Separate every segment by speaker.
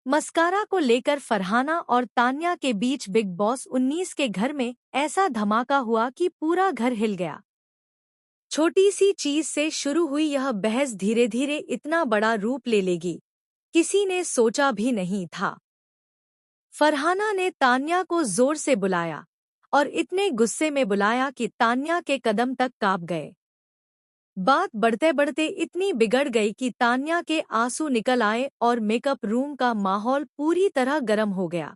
Speaker 1: Mascara को लेकर फरहाना और तान्या के बीच बिग बॉस 19 के घर में ऐसा धमाका हुआ कि पूरा घर हिल गया। छोटी सी चीज से शुरू हुई यह बहस धीरे धीरे इतना बड़ा रूप ले लेगी, किसी ने सोचा भी नहीं था। फरहाना ने तान्या को जोर से बुलाया और इतने गुस्से में बुलाया कि तान्या के कदम तक कांप गए। बात बढ़ते बढ़ते इतनी बिगड़ गई कि तान्या के आंसू निकल आए और मेकअप रूम का माहौल पूरी तरह गर्म हो गया।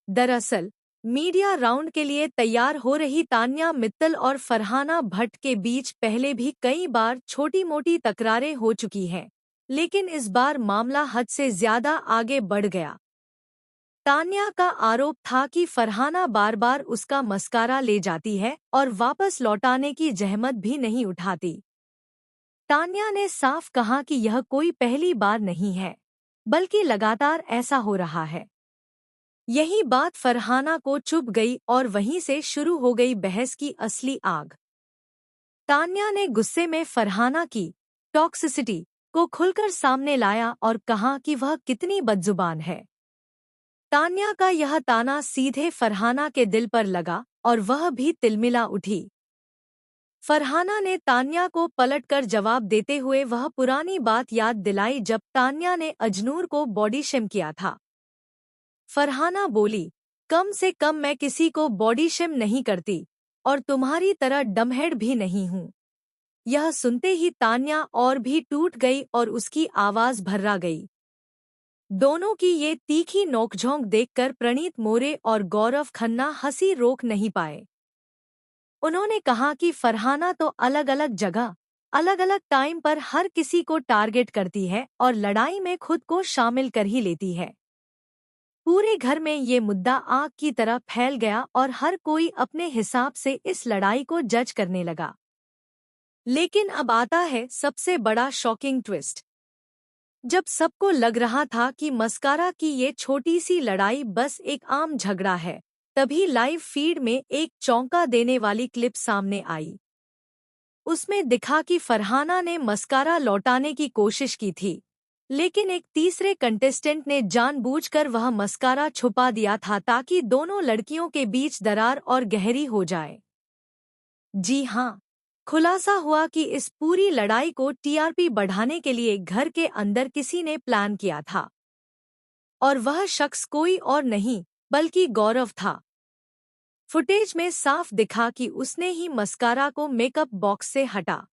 Speaker 1: दरअसल मीडिया राउंड के लिए तैयार हो रही तान्या मित्तल और फरहाना भट्ट के बीच पहले भी कई बार छोटी मोटी तकरारें हो चुकी हैं, लेकिन इस बार मामला हद से ज्यादा आगे बढ़ गया। तान्या का आरोप था कि फरहाना बार बार उसका मस्कारा ले जाती है और वापस लौटाने की जहमत भी नहीं उठाती। तान्या ने साफ कहा कि यह कोई पहली बार नहीं है, बल्कि लगातार ऐसा हो रहा है। यही बात फरहाना को चुभ गई और वहीं से शुरू हो गई बहस की असली आग। तान्या ने गुस्से में फरहाना की टॉक्सिसिटी को खुलकर सामने लाया और कहा कि वह कितनी बदजुबान है। तान्या का यह ताना सीधे फरहाना के दिल पर लगा और वह भी तिलमिला उठी। फरहाना ने तान्या को पलटकर जवाब देते हुए वह पुरानी बात याद दिलाई जब तान्या ने अजनूर को बॉडी शेम किया था। फरहाना बोली, कम से कम मैं किसी को बॉडी शेम नहीं करती और तुम्हारी तरह डमहेड भी नहीं हूँ। यह सुनते ही तान्या और भी टूट गई और उसकी आवाज भर्रा गई। दोनों की ये तीखी नोकझोंक देखकर प्रणीत मोरे और गौरव खन्ना हंसी रोक नहीं पाए। उन्होंने कहा कि फरहाना तो अलग अलग जगह, अलग अलग टाइम पर हर किसी को टारगेट करती है और लड़ाई में खुद को शामिल कर ही लेती है। पूरे घर में ये मुद्दा आग की तरह फैल गया और हर कोई अपने हिसाब से इस लड़ाई को जज करने लगा। लेकिन अब आता है सबसे बड़ा शॉकिंग ट्विस्ट। जब सबको लग रहा था कि मस्कारा की ये छोटी सी लड़ाई बस एक आम झगड़ा है, तभी लाइव फीड में एक चौंका देने वाली क्लिप सामने आई। उसमें दिखा कि फरहाना ने मस्कारा लौटाने की कोशिश की थी, लेकिन एक तीसरे कंटेस्टेंट ने जानबूझकर वह मस्कारा छुपा दिया था ताकि दोनों लड़कियों के बीच दरार और गहरी हो जाए। जी हाँ, खुलासा हुआ कि इस पूरी लड़ाई को टीआरपी बढ़ाने के लिए घर के अंदर किसी ने प्लान किया था और वह शख्स कोई और नहीं बल्कि गौरव था। फुटेज में साफ दिखा कि उसने ही मस्कारा को मेकअप बॉक्स से हटा